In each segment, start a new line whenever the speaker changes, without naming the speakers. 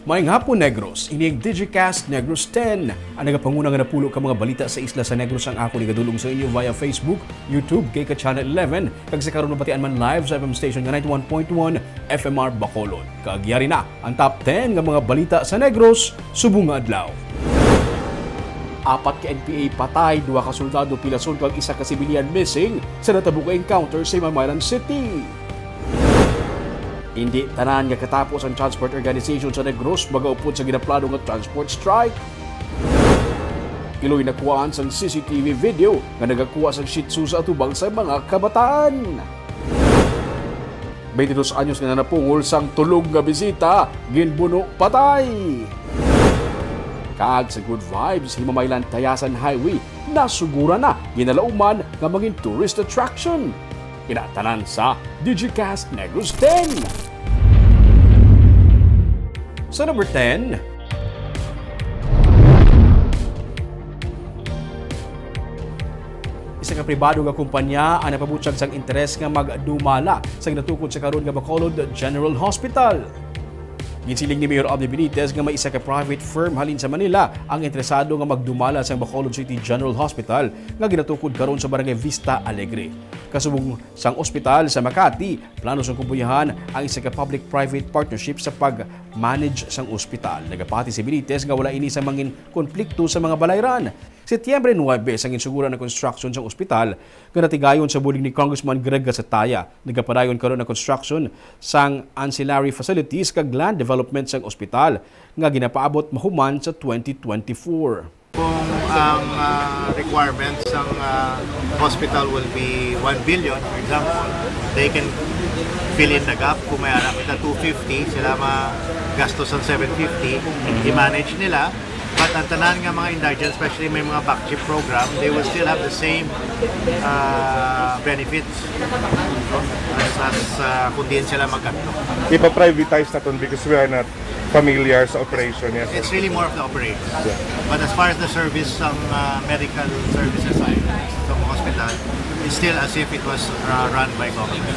Maayong hapon, Negros. Ining Digicast Negros 10. Ang nagapanguna nga napulo ka mga balita sa isla sa Negros ang ako nigadulong sa inyo via Facebook, YouTube, kay Channel 11, kag sa karon mabatian man live sa FM station nga 91.1 FMR Bacolod. Kagyari na ang top 10 nga mga balita sa Negros subong nga adlaw. Apat ka NPA patay, 2 ka soldado pilason kag 1 ka civilian missing sa natabuk encounter sa Mamayan City. Hindi tanan nga katapos ang transport organization sa Negros magaupod sa ginaplano nga transport strike. Iloy nakuhaan sa CCTV video nga nagakuha sa Shih Tzu sa atubang sa mga kabataan. 22 anyos nga napungol sang tulog nga bisita, ginbuno patay. Kag sa Good Vibes, Himamaylan Tayasan Highway, nasugura na ginalauman nga maging tourist attraction. Kinatanan sa Digicast Negros 10. Sa number 10, isa ka pribado nga kumpanya ang napabutyag sang interes nga magdumala sa natukod sa karon nga Bacolod General Hospital. Ginsiling ni Mayor Abdi Benitez nga may isa ka private firm halin sa Manila ang interesado nga magdumala sa Bacolod City General Hospital nga ginatukod karon sa Barangay Vista Alegre. Kasubong sang ospital sa Makati, plano sang kumpuyahan ang isa ka public-private partnership sa pag-manage sang ospital. Nagapati si Benitez nga wala ini sa mangin konflikto sa mga balayran. Setyembre 9 sang insugura ng construction sa ospital nga natigayon sa bulig ni Congressman Greg Gasataya. Nagapadayon karon ng construction sang ancillary facilities kag land development sang ospital nga ginapaabot mahuman sa 2024.
Kung ang requirements ng hospital will be 1 billion, for example, they can fill in the gap. Kung may alam ita 250, sila magastos ng 750, i-manage nila. But ang tanan nga mga indigent, especially may mga back chip program, they will still have the same benefits as kung din sila magkanto.
Ipa-privatize na ito because we are not familiar sa operation. Yes.
It's really more of the operation. Yeah. But as far as the service ng medical services side ng hospital, it's still as if it was run by government.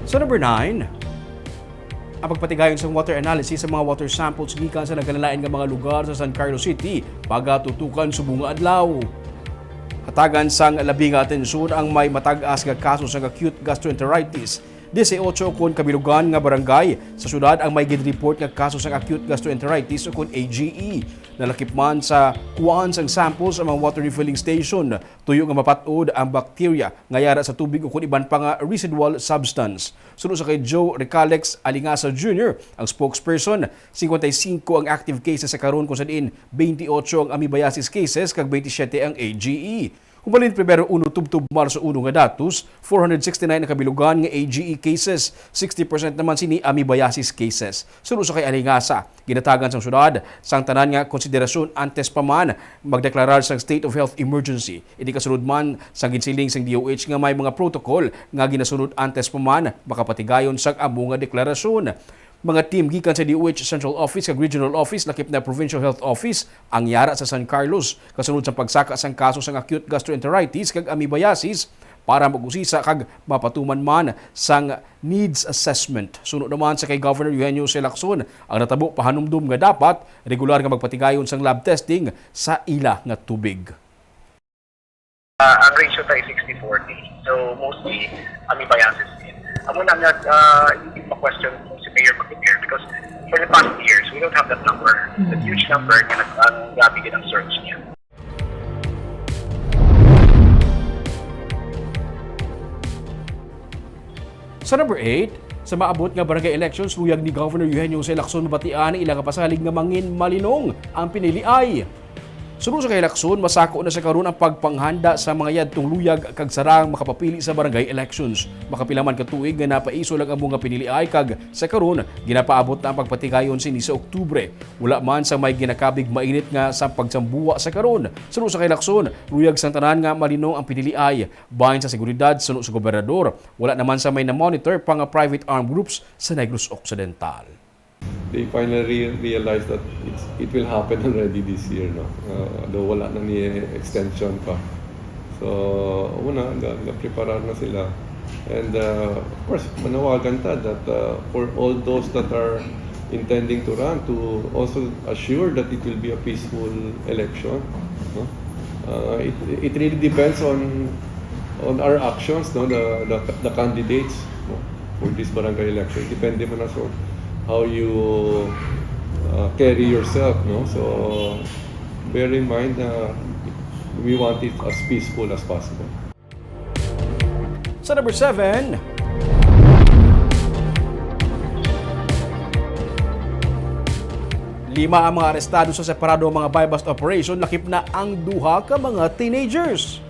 Sa number 9, ang pagpatigayon sa water analysis sa mga water samples gikan sa nagkalalain nga mga lugar sa San Carlos City pagatutukan subong nga adlaw. Hatagan sang labi nga atensyon ang may matag-as nga kaso sa acute gastroenteritis. 18 kon kabilugan nga barangay sa syudad ang may gid-report nga kaso sa acute gastroenteritis o kon AGE. Nalakip man sa kuhaan sang samples sa mga water refilling station. Tuyo nga mapatod ang bakterya nga yara sa tubig o kon iban pa nga residual substance. Sunod sa kay Joe Recalex Alingasa Jr., ang spokesperson, 55 ang active cases sa karon kung saan 28 ang amoebiasis cases kag 27 ang AGE. Kumalin Pebrero 1 tubtub Marso 1 nga datos, 469 ang kabilugan nga AGE cases, 60% naman sini amoebiasis cases. Sunod sa kay Alingasa, ginatagan sang syudad sang tanan nga konsiderasyon antes pa man magdeklarar sang state of health emergency. Idi kasunod man sang ginsiling sang DOH nga may mga protocol nga ginasunod antes pa man makapatigayon sang amo nga deklarasyon. Mga team gikan sa DOH Central Office kag Regional Office lakip na Provincial Health Office ang yara sa San Carlos kasunod sa pagsaka sang kaso sang acute gastroenteritis kag amoebiasis para mag-usisa kag mapatuman man sang needs assessment. Sunod naman sa kay Governor Eugenio C. Lacson ang natabo pahanumdum nga dapat regular nga magpatigayon sang lab testing sa ila nga tubig.
Ang ratio tayo 60-40. So mostly amoebiasis din. Amo na nga hindi pa question kung si Mayor mag-prepare because for the past years we don't have that number. That huge number nga ang grabe din ang search niya.
Sa number 8, sa maabot nga barangay elections, luyag ni Governor Eugenio C. Lacson mabatian ilang kapasalig nga mangin malinong ang piniliay. Sunod sa kay Lacson, masako na sa karon ang pagpanghanda sa mga yadtong luyag kag sarang makapapili sa barangay elections. Makapilaman ka tuig nga napaiso lang ang mga piniliay kag sa karon ginapaabot na ang pagpatigayon sini sa Oktubre. Wala man sa may ginakabig mainit nga sa pagsambuwa sa karon. Sunod sa kay Lacson, luyag sang tanan nga malinong ang piniliay. Bahin sa seguridad sunod sa gobernador, wala naman sa may na-monitor pang private armed groups sa Negros Occidental.
They finally realized that it will happen already this year, no? Though wala na ni extension pa. So, una, nag-preparar na sila. And of course, manawagan ta that for all those that are intending to run, to also assure that it will be a peaceful election. No? It really depends on our actions, no? The candidates, no? For this barangay election. Depende man na so how you carry yourself. No? So bear in mind we want it as peaceful as possible.
Sa number 7, lima ang mga arestado sa separado mga buy-bust operation, lakip na ang duha ka mga teenagers.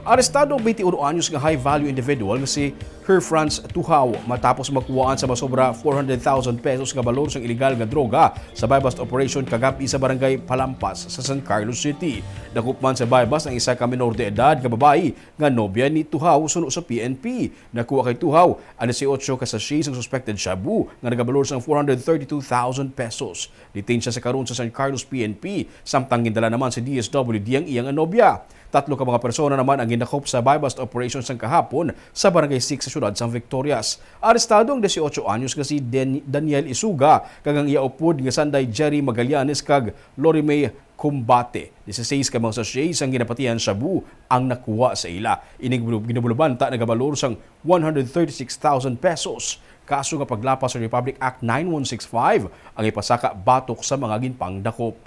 Arestado ang 21 anyos nga high-value individual nga si Herfrans Tuhaw matapos magkuhaan sa masobra 400,000 pesos nga balor sa illegal nga droga sa buy-bust operation kagabi sa barangay Palampas sa San Carlos City. Nakupman sa buy-bust ang isa ka minor de edad nga babae nga nobya ni Tuhaw suno sa PNP. Nakuha kay Tuhaw ang 18 ka sachets ng suspected shabu nga nagabalor sa 432,000 pesos. Detain siya sa karon sa San Carlos PNP samtang gindala naman si DSWD ang iyang nobya. 3 ka mga persona naman ang ginakop sa buy-bust operation sang kahapon sa Barangay 6 sa siyudad San Victorias. Arestado ang 18 anyos nga si Daniel Isuga kag ang iya upod nga sanday Jerry Magallanes kag Lorimay Combate. 16 ka mga sachets ang ginapatihan shabu ang nakuha sa ila. Ining ginabulubanta nagabalor sang 136,000 pesos. Kaso nga paglapas sa Republic Act 9165 ang ipasaka batok sa mga ginpang dakop.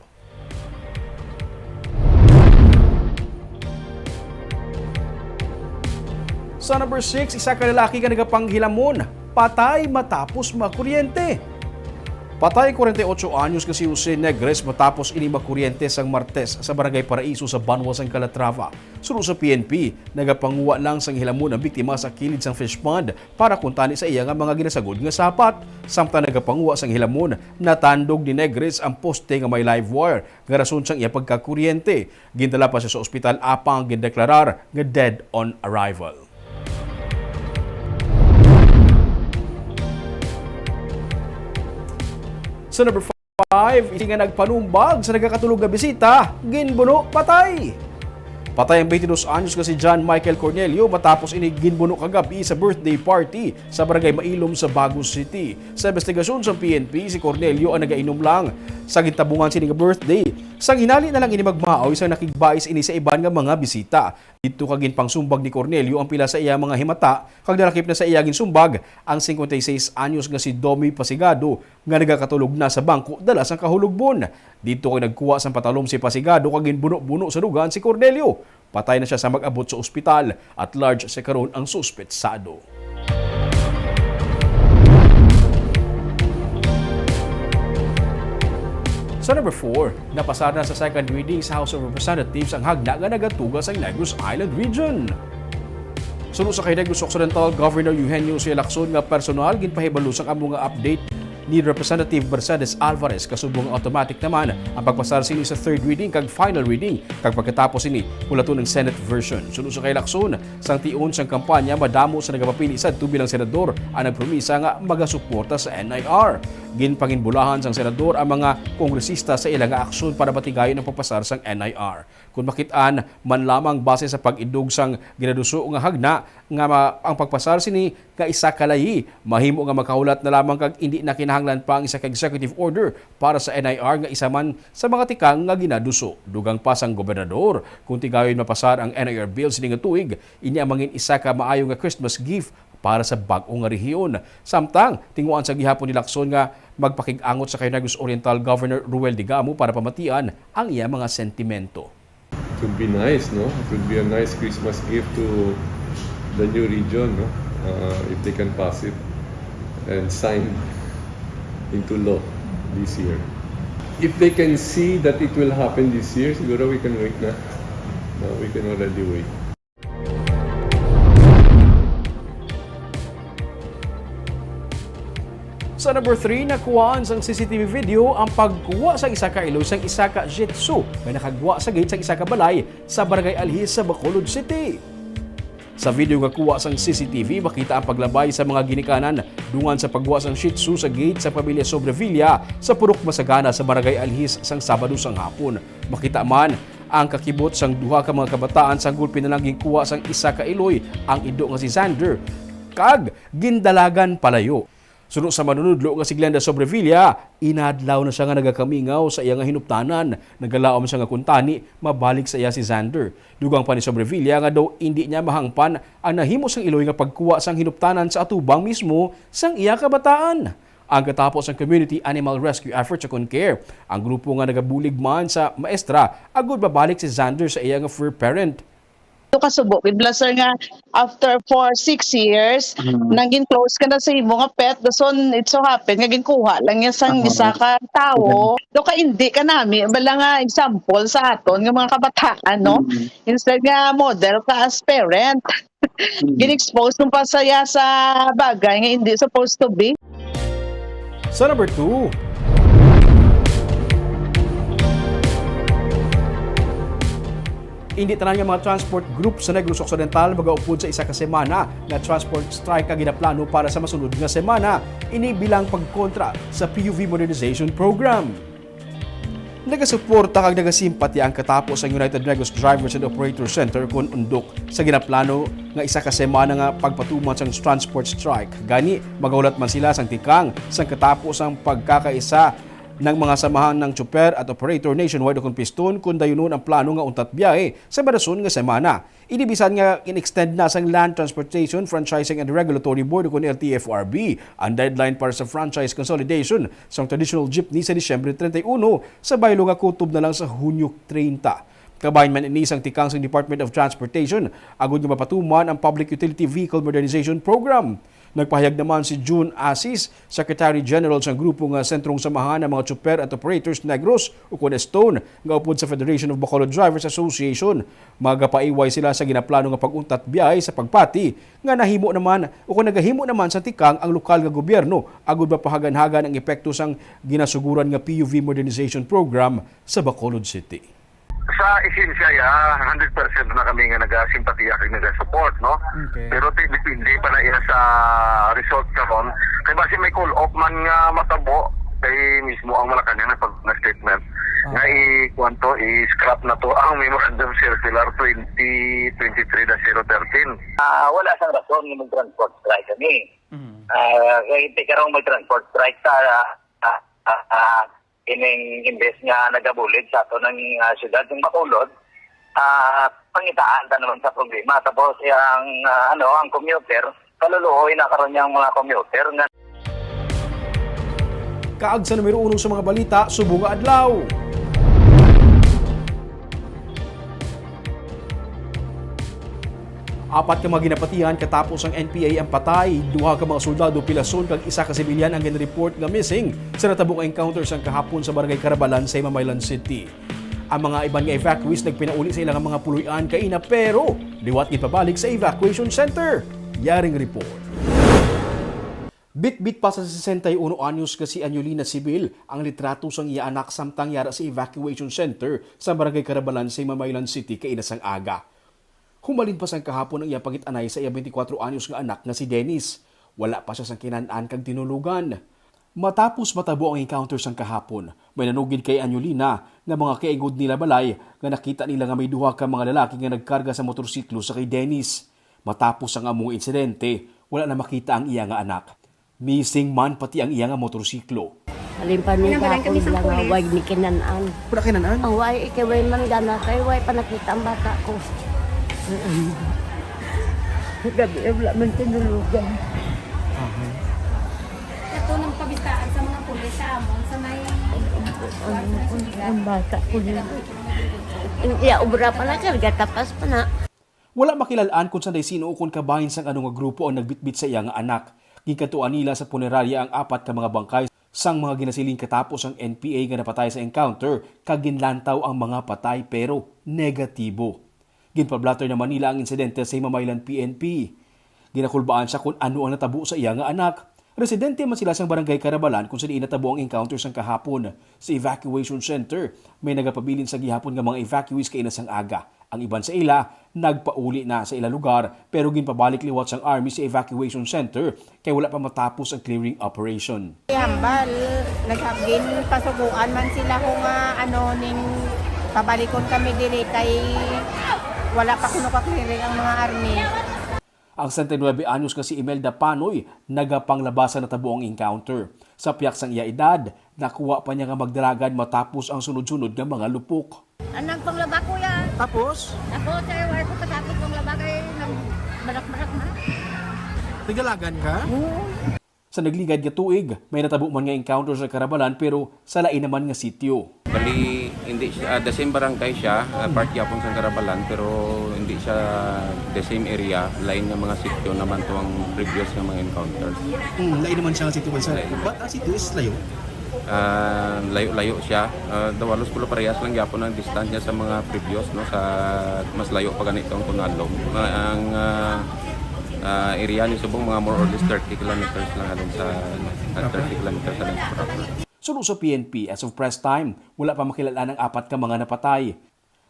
Sa number 6, isa ka lalaki ka nagapanghilamon, patay matapos makuryente. Patay 48 anyos nga si Jose Negres matapos ini makuryente sang Martes sa Barangay Paraiso sa Banwa sang Calatrava. Suno sa PNP, nagapanguwa lang sang hilamon ang biktima sa kilid sang fish pond para kuntani sa iya nga mga ginasagod nga sapat. Samtang nagapanguwa sang hilamon, natandog ni Negres ang poste nga may live wire nga rason sang iya pagkakuryente. Gindala pa siya sa ospital apang gindeklarar nga dead on arrival. Sa number 5, isi nga nagpanumbag sa nagkakatulog nga bisita, ginbuno patay. Patay ang 22 anyos nga si John Michael Cornelio matapos ini ginbuno kagabi sa birthday party sa Barangay Mailom sa Bagos City. Sa investigasyon sa PNP, si Cornelio ang nagainom lang sa gintabungan sini nga birthday. Sang hinali na lang ini magmaaw sa nakigbais ini sa iban nga mga bisita. Dito kagin pangsumbag ni Cornelio ang pila sa iya mga himata kag dalakip na sa iya ginsumbag ang 56 anyos nga si Domi Pasigado nga nagakatulog na sa bangko dala sang kahulogbon. Dito kay nagkuha sang patalom si Pasigado kag ginbuno-buno sa dugan si Cornelio. Patay na siya sa mag-abot sa ospital at large sa karon ang suspetsado. Sa number 4, napasar na sa second reading sa House of Representatives ang hagna nga nagatuga sa Negros Island Region. Sunod sa kay Negros Occidental Governor Eugenio C. Lacson nga personal ginpahibalo sang amo nga update ni Representative Mercedes Alvarez kasubong automatic naman ang pagpasar sini sa third reading kag final reading kag pagkatapos sini ulaton ng Senate version. Sunod sa kay Lacson, sang tion sang kampanya madamo sa nagapapili sadto bilang senador ang nagpromisa nga magasuporta sa NIR. Ginpanginbulahan sang senador ang mga kongresista sa ilang aksyon para batigayon ang pagpasar sang NIR. Kung makitaan man lamang base sa pag-idug sang ginaduso nga hagna nga ang pagpasar sini nga isa kalayi mahimo nga makahulat na lamang kag hindi na kinahanglan pa ang isa ka executive order para sa NIR nga isa man sa mga tikang nga ginaduso. Dugang pa sang gobernador kung tigayon mapasar ang NIR bill sini nga tuig, ini ang mangin isa ka maayo nga Christmas gift para sa bag-o nga rehiyon. Samtang tinguan sa gihapon ni Lacson nga magpakig-angot sa kay Negros Oriental Governor Ruel Digamo para pamatian ang iya mga sentimento.
It would be nice, no? It would be a nice Christmas gift to the new region, no? If they can pass it and sign into law this year. If they can see that it will happen this year, siguro we can wait na. No, we can already wait.
Sa number 3, nakuhaan sang CCTV video ang pagkuha sa isa ka ilo sang isa ka jitsu may nakagwa sa gate sang isa ka balay sa Barangay Alhis sa Bacolod City. Sa video nga kuha sang CCTV, makita ang paglabay sa mga ginikanan dungan sa pagwa sang Shih Tzu sa gate sa pamilya Sobrevilla sa Purok Masagana sa Barangay Alhis sang Sabado sang hapon. Makita man ang kakibot sang duha ka mga kabataan sang gulpi na lang ginkuha sang isa ka iloy ang ido nga si Xander kag gindalagan palayo. Sunod sa manunudlo nga si Glenda Sobrevilla, inadlaw na siya nga nagakamingaw sa iya nga hinuptanan. Nagalaom siya nga kuntani, mabalik sa iya si Xander. Dugang pa ni Sobrevilla nga daw hindi niya mahangpan ang nahimo sang iloy nga pagkuha sang hinuptanan sa atubang mismo sang iya kabataan. Ang katapos ang community animal rescue effort sa Concare, ang grupo nga nagabulig man sa maestra, agud babalik si Xander sa iya nga fur parent.
Ito kasubo, Blaster nga after 6 years, naging close ka na sa imo nga pet, dason it so happen, nga ginkuha lang yan sang isa ka tao, do ka hindi ka nami, bala nga example sa aton, nga mga kabataan, no? Instead nga model ka as parent, gin-expose nung pasaya sa bagay nga hindi supposed to be.
Sa number 2, hindi tanan nga mga transport group sa Negros Occidental magaupod sa isa ka semana na transport strike ang ginaplano para sa masunod nga semana, ini bilang pagkontra sa PUV modernization program. Nagasuporta kag nagasimpati ang katapos ang United Negros Drivers and Operators Center kon undok sa ginaplano nga isa ka semana nga pagpatuman sang transport strike. Gani magaulat man sila sang tikang sang katapos ang pagkakaisa ng mga samahan ng tsuper at operator nationwide o piston kung dayunon ang plano nga untat biyahe sa badason nga semana. Inibisan nga in-extend na sang Land Transportation, Franchising and Regulatory Board o kung LTFRB ang deadline para sa franchise consolidation sa traditional jeepney sa Disyembre 31 sa baylo nga kutob na lang sa Hunyo 30. Kabahin man inisang tikang sa Department of Transportation, agud nga mapatuman ang Public Utility Vehicle Modernization Program. Nagpahayag naman si June Asis, Secretary General sa grupo nga sentrong samahan ng mga tsuper at operators Negros o Stone nga upod sa Federation of Bacolod Drivers Association. Magapaiway sila sa ginaplano nga pag-untat biyahe sa pagpati nga nahimo naman o kung nagahimo naman sa tikang ang lokal nga gobyerno agud mapahagan-hagan ang epekto sang ginasuguran nga PUV Modernization Program sa Bacolod City.
Sa esensya ya 100% na kami nga nagasimpatiya kag nagasupport, no?
Okay.
Pero depende pa na iya sa result karon. Kay base may call off man nga matabo kay mismo ang Malacañang na statement. Nga i-kwanto i-scrap na to ang Memorandum Circular 2023-013.
Wala sang rason nga mag-transport strike kami. Kaya hindi karong mag-transport strike sa ining imbes nga nagabulig sa ato ng syudad ng Bacolod, pangitaan ta naman sa problema. Tapos ang commuter, kaluluoy na karon yang mga commuter nga
Kaag sa numero 1 sa mga balita, subong nga adlaw. Apat ka mga ginapatihan katapos ang NPA ang patay, duha ka mga soldado pilason kag isa ka sibilyan ang ginreport nga missing sa natabong encounters ang kahapon sa Barangay Carabalan sa Maylan City. Ang mga iban nga evacuees nagpinauli sa ilang mga puluyan kaina pero liwat gipabalik sa evacuation center. Yaring report. Bit-bit pa sa 61 anyos ka si Anyolina Sibil ang litrato sang iya anak samtang yara sa evacuation center sa Barangay Carabalan sa Maylan City kaina sang aga. Humalin pa sang kahapon ang iya pagit-anay sa iya 24 anyos nga anak nga si Dennis. Wala pa siya sang kinan-an kag tinulugan. Matapos matabo ang encounter sang kahapon, may nanugid kay Anyolina nga mga kaigod nila balay nga nakita nila nga may duha ka mga lalaki nga nagkarga sa motorsiklo sa kay Dennis. Matapos ang among insidente, wala na makita ang iya nga anak. Missing man pati ang iya nga motorsiklo.
Alimpan niya ako lang nga wag ni kinanan.
Wala kinan-an?
Ang way ikaway man gana kay way panakita ang bata ko. Gabi wala man tinulugan.
Ito ng pabitaan sa mga pulis sa amon sa may
Ang bata ko niya. Iya ubra pa na karga tapas pa na.
Wala makilalaan kung sanday sino o kung kabahin sang anong grupo ang nagbitbit sa iya nga anak. Gikatuan nila sa punerarya ang apat ka mga bangkay sang mga ginasiling katapos ang NPA nga napatay sa encounter kag ginlantaw ang mga patay pero negatibo. Ginpablatter naman nila ang insidente sa Maylan PNP. Ginakulbaan siya kung ano ang natabo sa iya nga anak. Residente man sila sa Barangay Carabalan kung saan inatabo ang encounter sang kahapon. Sa evacuation center, may nagapabilin sa gihapon nga mga evacuees kaina sang aga. Ang iban sa ila, nagpauli na sa ila lugar pero ginpabalik liwat sang army sa evacuation center kay wala pa matapos ang clearing operation.
hambal naghagin pasuguan man sila kung ning pabalikon kami dili kay wala pa kuno ka-clearing ang mga army.
Ang 69 anyos nga si Imelda Panoy nagapanglabasan na tabo ang encounter. Sa piyak sang iya edad, nakuha pa niya nga magdaragan matapos ang sunod-sunod nga mga lupok.
Anang panglaba ko yan.
Tapos,
Ako, tayo, wala ko kasapit panglaba kay nang barak-barak na.
nagalagan ka? Sa nagligad nga tuig, may natabo man nga encounter sa Carabalan pero sa lain naman nga sitio.
Bali, hindi siya, the same barangay siya, part yapon sa Carabalan, pero hindi siya the same area. Lain nga mga sitio naman to ang previous nga mga encounters.
Lain naman siya ang sitio sa. But ang sitio is layo?
Layo-layo siya. Dawalos pulo parehas lang yapon ang distansya sa mga previous, no, sa mas layo pa ganito ang Kunalom. Ang area ni Subong mga more or less 30 kilometers lang alin sa 30 kilometers alin sa proper.
Sunod sa PNP, as of press time, wala pa makilalaan ang 4 ka mga napatay.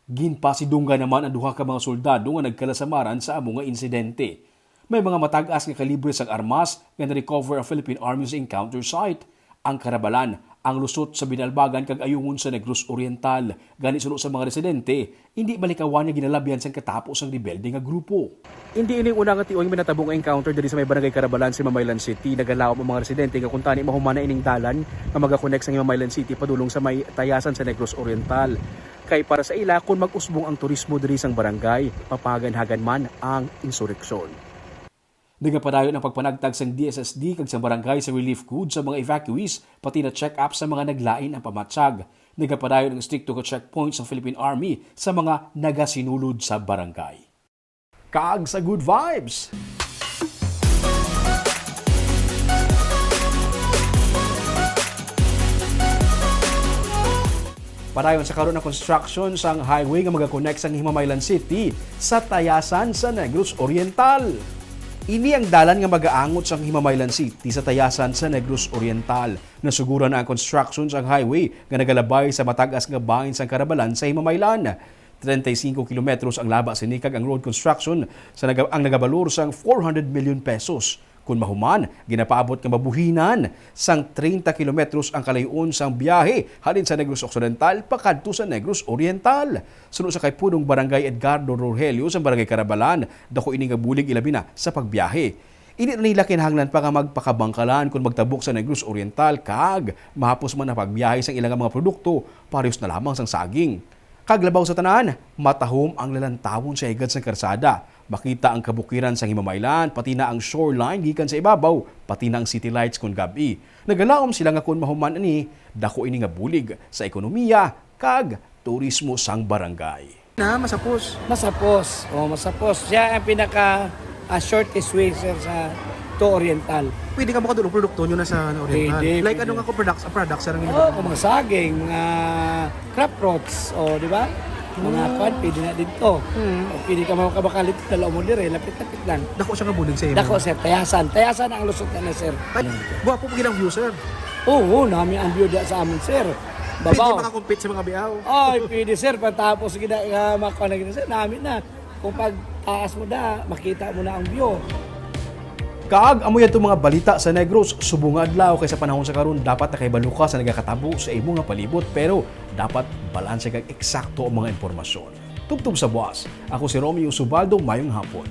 Ginpasidungga naman ang 2 ka mga soldado nga nagkalasamaran sa amo nga insidente. May mga matag-as nga kalibre sang armas nga na-recover ang Philippine Army sa encounter site. Ang Carabalan, ang lusot sa Binalbagan kag ayungon sa Negros Oriental. Gani sunod sa mga residente, hindi malikawan nga ginalabihan sang katapos ang rebelde nga grupo. Hindi ini una nga tiuing minatabong encounter diri sa may barangay Carabalan sa Mamaylan City. Nagalaom ang mga residente nga kung tani mahumana ining dalan nga magakonect sa Mamaylan City padulong sa may tayasan sa Negros Oriental. Kay para sa ila kung mag-usbong ang turismo diri sang barangay, papagan-hagan man ang insureksyon. Nagapadayon ang pagpanagtag sang DSSD kag sa barangay sa relief goods sa mga evacuees pati na check-up sa mga naglain ang pamatsag. Nagapadayon ang stricto ka checkpoints ng Philippine Army sa mga nagasinulod sa barangay. Kag sa good vibes! Padayon sa karon ng construction sang highway nga magakonect sang Himamaylan City sa tayasan sa Negros Oriental. Ini ang dalan nga magaangot sa Himamaylan City sa tayasan sa Negros Oriental. Nasuguro na ang construction sa highway nga nagalabay sa matagas nga bahin sa Carabalan sa Himamaylan. 35 kilometros ang laba sinikag ang road construction ang nagabalor sang 400 million pesos. Kung mahuman, ginapaabot nga mabuhinan sang 30 kilometros ang kalayon sang biyahe halin sa Negros Occidental pakadto sa Negros Oriental. Sunod sa kay punong barangay Edgardo Rogelio sa barangay Carabalan, dako ini nga bulig ilabi na sa pagbiyahe. Ini na nila kinahanglan pa nga magpakabangkalan kung magtabok sa Negros Oriental kag mahapos man ang pagbiyahe sang ilang mga produkto parehas na lamang sang saging. Kaglabaw sa tanan, matahom ang lalantawon sa higad sa karsada. Makita ang kabukiran sa Himamaylan, pati na ang shoreline gikan sa ibabaw, pati na ang city lights kun gabi. Nagalaom sila nga kun mahuman ani, dako ini nga bulig sa ekonomiya kag turismo sang barangay. Masapos.
Masapos. Siya ang pinaka shortest way sir sa to Oriental.
Pwede ka makadulong produkto nyo na sa Oriental.
Pwede,
like
pwede.
ano nga ko products sa rin
Mga saging, mga crop rots, di ba? Mga kwan, pwede na dito. O pwede ka makabakalit, dalaw mo dire, lapit-lapit lang.
Dako siya nga bulig sa imo.
Dako sir, tayasan. Tayasan ang lusot na sir.
Guwapo po gilang view, sir.
Oo, namin ang view sa amin sir.
Pwede
Babaw.
makakompete sa mga biyaw.
Ay, pwede sir, patapos gina makakon na sir, namin na. Kung pag taas mo na, makita mo na ang view.
Kaag amo yato mga balita sa Negros, subong nga adlaw kay sa panahon sa karon dapat na kay baluka sa nagakatabo sa imo nga palibot pero dapat balanse kag eksakto ang mga impormasyon. Tubtob sa buwas. Ako si Romeo Subaldo, mayong hapon.